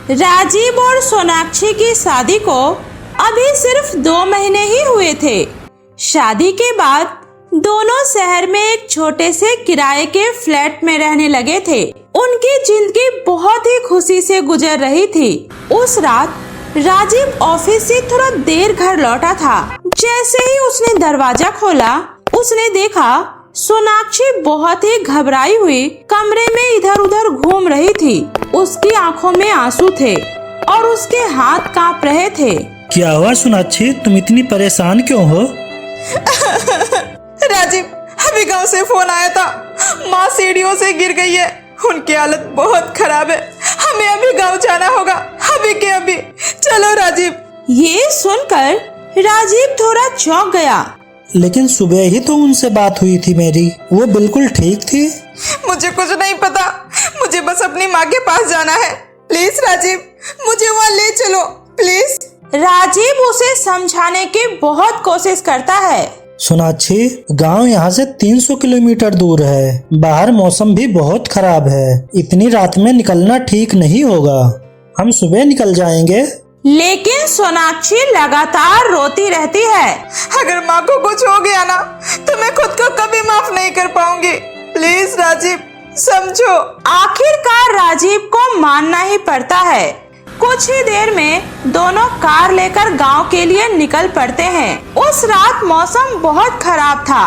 राजीव और सोनाक्षी की शादी को अभी सिर्फ 2 महीने ही हुए थे। शादी के बाद दोनों शहर में एक छोटे से किराए के फ्लैट में रहने लगे थे। उनकी जिंदगी बहुत ही खुशी से गुजर रही थी। उस रात राजीव ऑफिस से थोड़ा देर घर लौटा था। जैसे ही उसने दरवाजा खोला, उसने देखा सोनाक्षी बहुत ही घबराई हुई कमरे में इधर उधर घूम रही थी। उसकी आंखों में आंसू थे और उसके हाथ कांप रहे थे। क्या हुआ सोनाक्षी, तुम इतनी परेशान क्यों हो? राजीव, अभी गांव से फोन आया था। माँ सीढ़ियों से गिर गई है, उनकी हालत बहुत खराब है। हमें अभी गांव जाना होगा, अभी के अभी। चलो राजीव। ये सुनकर राजीव थोड़ा चौंक गया। लेकिन सुबह ही तो उनसे बात हुई थी मेरी, वो बिल्कुल ठीक थी। मुझे कुछ नहीं पता, मुझे बस अपनी माँ के पास जाना है। प्लीज राजीव, मुझे वहाँ ले चलो प्लीज। राजीव उसे समझाने की बहुत कोशिश करता है। सोनाक्षी, गांव यहाँ से 300 किलोमीटर दूर है। बाहर मौसम भी बहुत खराब है। इतनी रात में निकलना ठीक नहीं होगा। हम सुबह निकल जाएंगे। लेकिन सोनाक्षी लगातार रोती रहती है। अगर माँ को कुछ हो गया ना, तो मैं खुद को कभी माफ नहीं कर पाऊंगी। प्लीज राजीव, समझो। आखिरकार राजीव को मानना ही पड़ता है। कुछ ही देर में दोनों कार लेकर गांव के लिए निकल पड़ते हैं। उस रात मौसम बहुत खराब था।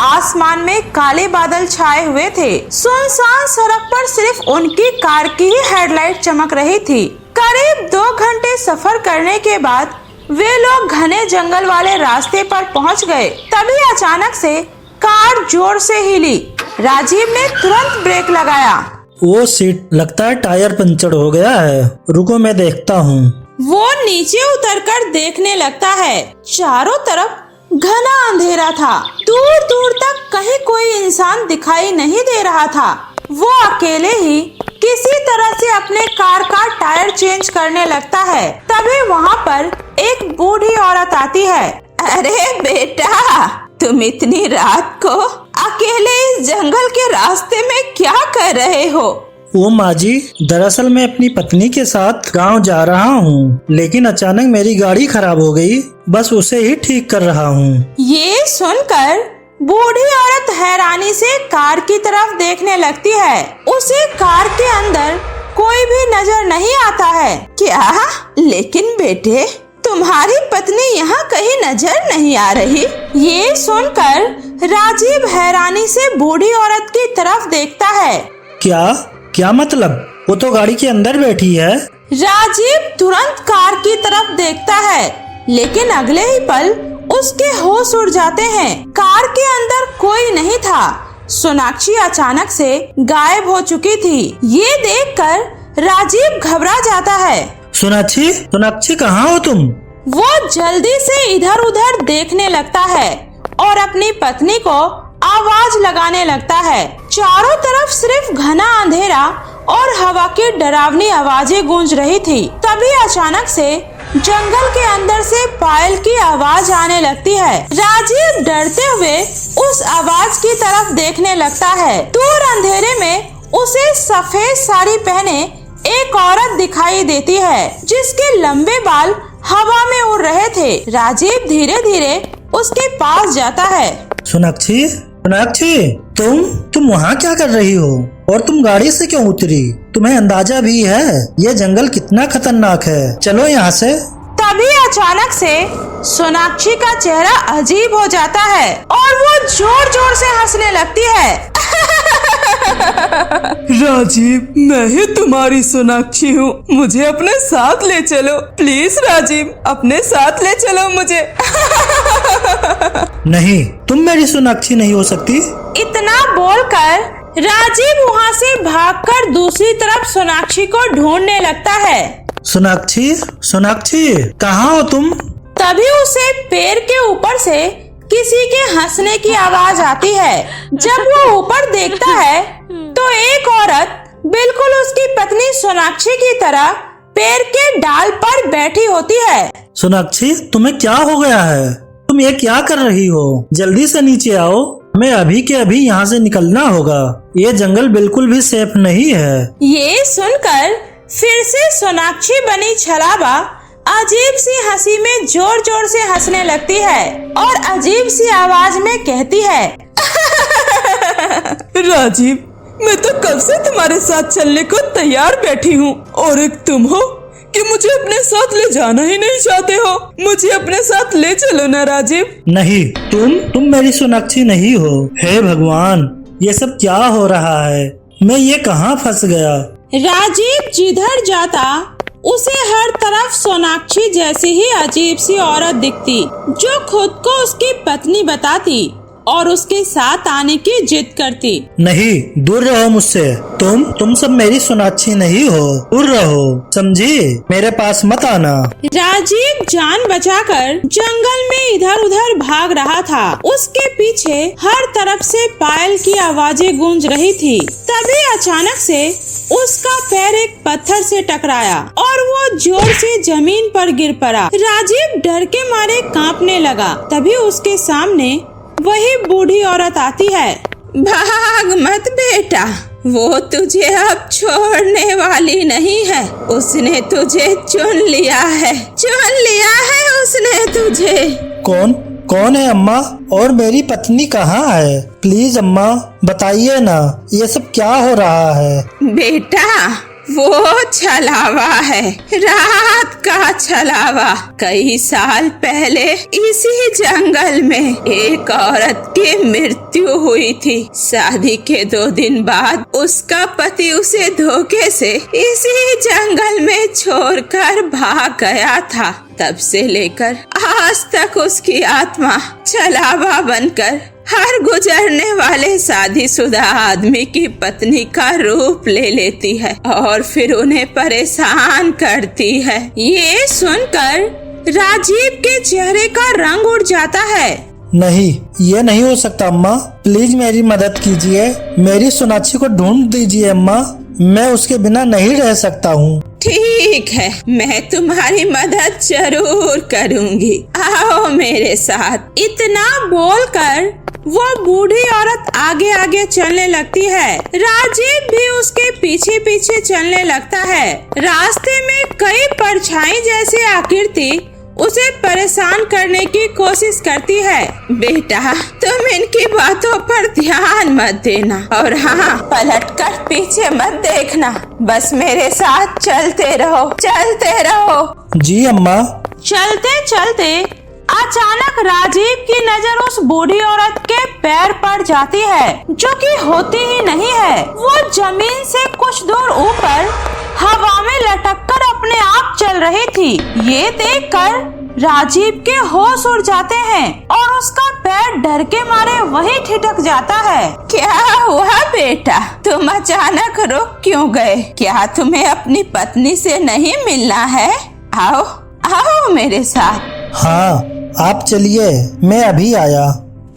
आसमान में काले बादल छाए हुए थे। सुनसान सड़क पर सिर्फ उनकी कार की ही हेडलाइट चमक रही थी। करीब 2 घंटे सफर करने के बाद वे लोग घने जंगल वाले रास्ते पर पहुंच गए। तभी अचानक से कार जोर से हिली। राजीव ने तुरंत ब्रेक लगाया। वो सीट, लगता है टायर पंचर हो गया है। रुको, मैं देखता हूँ। वो नीचे उतरकर देखने लगता है। चारों तरफ घना अंधेरा था। दूर दूर तक कहीं कोई इंसान दिखाई नहीं दे रहा था। वो अकेले ही किसी तरह से अपने कार का टायर चेंज करने लगता है। तभी वहाँ पर एक बूढ़ी औरत आती है। अरे बेटा, तुम इतनी रात को अकेले इस जंगल के रास्ते में क्या कर रहे हो? वो माँ जी, दरअसल मैं अपनी पत्नी के साथ गांव जा रहा हूँ, लेकिन अचानक मेरी गाड़ी खराब हो गई। बस उसे ही ठीक कर रहा हूँ। ये सुनकर बूढ़ी औरत हैरानी से कार की तरफ देखने लगती है। उसे कार के अंदर कोई भी नजर नहीं आता है। क्या? लेकिन बेटे, तुम्हारी पत्नी यहाँ कहीं नजर नहीं आ रही। ये सुनकर राजीव हैरानी से बूढ़ी औरत की तरफ देखता है। क्या मतलब? वो तो गाड़ी के अंदर बैठी है। राजीव तुरंत कार की तरफ देखता है, लेकिन अगले ही पल उसके होश उड़ जाते हैं। कार के अंदर कोई नहीं था। सोनाक्षी अचानक से गायब हो चुकी थी। ये देखकर राजीव घबरा जाता है। सोनाक्षी कहाँ हो तुम? वो जल्दी से इधर उधर देखने लगता है और अपनी पत्नी को आवाज लगाने लगता है। चारों तरफ सिर्फ घना अंधेरा और हवा की डरावनी आवाजें गूंज रही थी। तभी अचानक से जंगल के अंदर से पायल की आवाज आने लगती है। राजीव डरते हुए उस आवाज की तरफ देखने लगता है। दूर अंधेरे में उसे सफेद साड़ी पहने एक औरत दिखाई देती है, जिसके लंबे बाल हवा में उड़ रहे थे। राजीव धीरे धीरे उसके पास जाता है। सोनाक्षी, तुम वहाँ क्या कर रही हो? और तुम गाड़ी से क्यों उतरी? तुम्हें अंदाजा भी है ये जंगल कितना खतरनाक है? चलो यहाँ से। तभी अचानक से सोनाक्षी का चेहरा अजीब हो जाता है और वो जोर जोर से हंसने लगती है। राजीव, मैं ही तुम्हारी सोनाक्षी हूँ। मुझे अपने साथ ले चलो प्लीज राजीव, अपने साथ ले चलो मुझे। नहीं, तुम मेरी सोनाक्षी नहीं हो सकती। इतना बोलकर राजीव वहाँ से भागकर दूसरी तरफ सोनाक्षी को ढूंढने लगता है। सोनाक्षी, कहाँ हो तुम? तभी उसे पेड़ के ऊपर से किसी के हंसने की आवाज आती है। जब वो ऊपर देखता है तो एक औरत बिल्कुल उसकी पत्नी सोनाक्षी की तरह पेड़ के डाल पर बैठी होती है। सोनाक्षी, तुम्हें क्या हो गया है? तुम ये क्या कर रही हो? जल्दी से नीचे आओ, हमें अभी के अभी यहाँ से निकलना होगा। ये जंगल बिल्कुल भी सेफ नहीं है। ये सुनकर फिर से सोनाक्षी बनी छलावा अजीब सी हंसी में जोर जोर से हंसने लगती है और अजीब सी आवाज में कहती है, राजीव, मैं तो कब से तुम्हारे साथ चलने को तैयार बैठी हूँ और एक तुम हो कि मुझे अपने साथ ले जाना ही नहीं चाहते हो। मुझे अपने साथ ले चलो ना राजीव। नहीं, तुम मेरी सोनाक्षी नहीं हो। हे भगवान, ये सब क्या हो रहा है? मैं ये कहाँ फंस गया? राजीव जिधर जाता उसे हर तरफ सोनाक्षी जैसी ही अजीब सी औरत दिखती, जो खुद को उसकी पत्नी बताती और उसके साथ आने की जिद करती। नहीं, दूर रहो मुझसे। तुम सब मेरी सोनाक्षी नहीं हो। दूर रहो, समझी? मेरे पास मत आना। राजीव जान बचाकर जंगल में इधर उधर भाग रहा था। उसके पीछे हर तरफ से पायल की आवाजें गूंज रही थी। तभी अचानक से उसका पैर एक पत्थर से टकराया और वो जोर से जमीन पर गिर पड़ा। राजीव डर के मारे कांपने लगा। तभी उसके सामने वही बूढ़ी औरत आती है। भाग मत बेटा, वो तुझे अब छोड़ने वाली नहीं है। उसने तुझे चुन लिया है उसने तुझे। कौन है अम्मा? और मेरी पत्नी कहाँ है? प्लीज अम्मा बताइए ना, ये सब क्या हो रहा है? बेटा, वो छलावा है, रात का छलावा। कई साल पहले इसी जंगल में एक औरत की मृत्यु हुई थी। शादी के 2 दिन बाद उसका पति उसे धोखे से इसी जंगल में छोड़कर भाग गया था। तब से लेकर आज तक उसकी आत्मा छलावा बनकर हर गुजरने वाले शादीशुदा आदमी की पत्नी का रूप ले लेती है और फिर उन्हें परेशान करती है। ये सुनकर राजीव के चेहरे का रंग उड़ जाता है। नहीं, ये नहीं हो सकता अम्मा। प्लीज मेरी मदद कीजिए। मेरी सोनाक्षी को ढूंढ दीजिए अम्मा। मैं उसके बिना नहीं रह सकता हूँ। ठीक है, मैं तुम्हारी मदद जरूर करूँगी। आओ मेरे साथ। इतना बोलकर वो बूढ़ी औरत आगे आगे चलने लगती है। राजीव भी उसके पीछे पीछे चलने लगता है। रास्ते में कई परछाई जैसी आकृति उसे परेशान करने की कोशिश करती है। बेटा, तुम इनकी बातों पर ध्यान मत देना और हाँ, पलटकर पीछे मत देखना। बस मेरे साथ चलते रहो। जी अम्मा। चलते चलते अचानक राजीव की नजर उस बूढ़ी औरत के पैर पर जाती है, जो कि होती ही नहीं है। वो जमीन से कुछ दूर ऊपर हवा में लटककर अपने आप चल रही थी। ये देखकर राजीव के होश उड़ जाते हैं और उसका पैर डर के मारे वहीं ठिठक जाता है। क्या हुआ बेटा, तुम अचानक रुक क्यों गए? क्या तुम्हें अपनी पत्नी से नहीं मिलना है? आओ मेरे साथ। हाँ, आप चलिए, मैं अभी आया।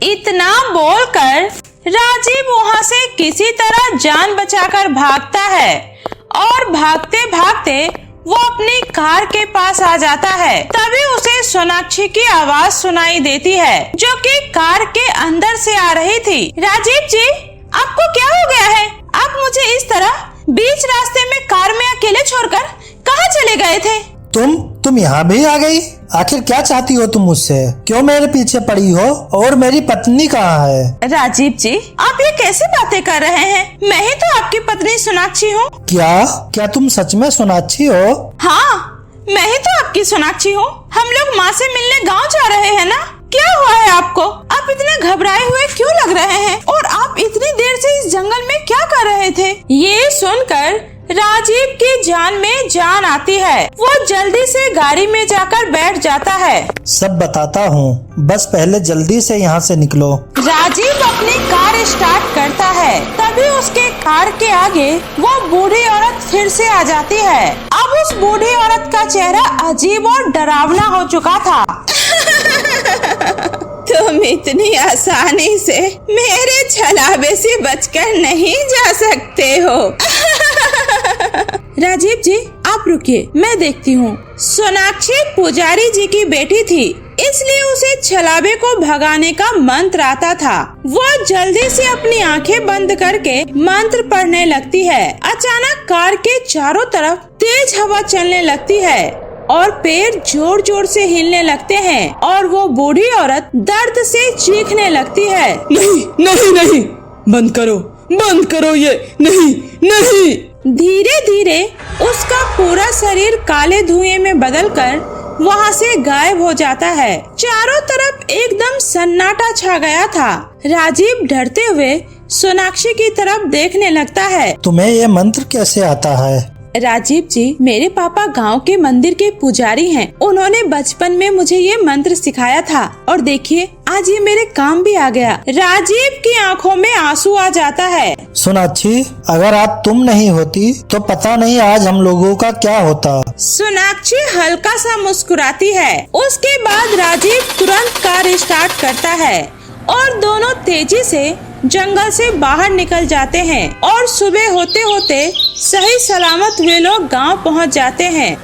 इतना बोलकर राजीव वहाँ से किसी तरह जान बचाकर भागता है और भागते भागते वो अपनी कार के पास आ जाता है। तभी उसे सोनाक्षी की आवाज सुनाई देती है, जो कि कार के अंदर से आ रही थी। राजीव जी, आपको क्या हो गया है? आप मुझे इस तरह बीच रास्ते में कार में अकेले छोड़कर कहाँ चले गए थे? तुम यहाँ भी आ गई? आखिर क्या चाहती हो तुम मुझसे? क्यों मेरे पीछे पड़ी हो? और मेरी पत्नी कहाँ है? राजीव जी, आप ये कैसी बातें कर रहे हैं? मैं ही तो आपकी पत्नी सोनाक्षी हूँ। क्या तुम सच में सोनाक्षी हो? हाँ, मैं ही तो आपकी सोनाक्षी हूँ। हम लोग माँ से मिलने गाँव जा रहे हैं ना। क्या हुआ है आपको? आप इतने घबराए हुए क्यों लग रहे हैं? और आप इतनी देर से इस जंगल में क्या कर रहे थे? ये सुनकर राजीव की जान में जान आती है। वो जल्दी से गाड़ी में जाकर बैठ जाता है। सब बताता हूँ, बस पहले जल्दी से यहाँ से निकलो। राजीव अपनी कार स्टार्ट करता है। तभी उसके कार के आगे वो बूढ़ी औरत फिर से आ जाती है। अब उस बूढ़ी औरत का चेहरा अजीब और डरावना हो चुका था। तुम इतनी आसानी से मेरे छलावे से बचकर नहीं जा सकते हो। राजीव जी, आप रुकिए, मैं देखती हूँ। सोनाक्षी पुजारी जी की बेटी थी, इसलिए उसे छलावे को भगाने का मंत्र आता था। वो जल्दी से अपनी आंखें बंद करके मंत्र पढ़ने लगती है। अचानक कार के चारों तरफ तेज हवा चलने लगती है और पैर जोर जोर से हिलने लगते हैं और वो बूढ़ी औरत दर्द से चीखने लगती है। नहीं नहीं नहीं, बंद करो ये, नहीं नहीं। धीरे धीरे उसका पूरा शरीर काले धुएं में बदलकर वहाँ से गायब हो जाता है। चारों तरफ एकदम सन्नाटा छा गया था। राजीव डरते हुए सोनाक्षी की तरफ देखने लगता है। तुम्हें ये मंत्र कैसे आता है? राजीव जी, मेरे पापा गांव के मंदिर के पुजारी हैं। उन्होंने बचपन में मुझे ये मंत्र सिखाया था और देखिए आज ये मेरे काम भी आ गया। राजीव की आंखों में आंसू आ जाता है। सोनाक्षी, अगर आज तुम नहीं होती तो पता नहीं आज हम लोगों का क्या होता। सोनाक्षी हल्का सा मुस्कुराती है। उसके बाद राजीव तुरंत कार स्टार्ट करता है और दोनों तेजी से जंगल से बाहर निकल जाते हैं और सुबह होते होते सही सलामत वे लोग गांव पहुंच जाते हैं।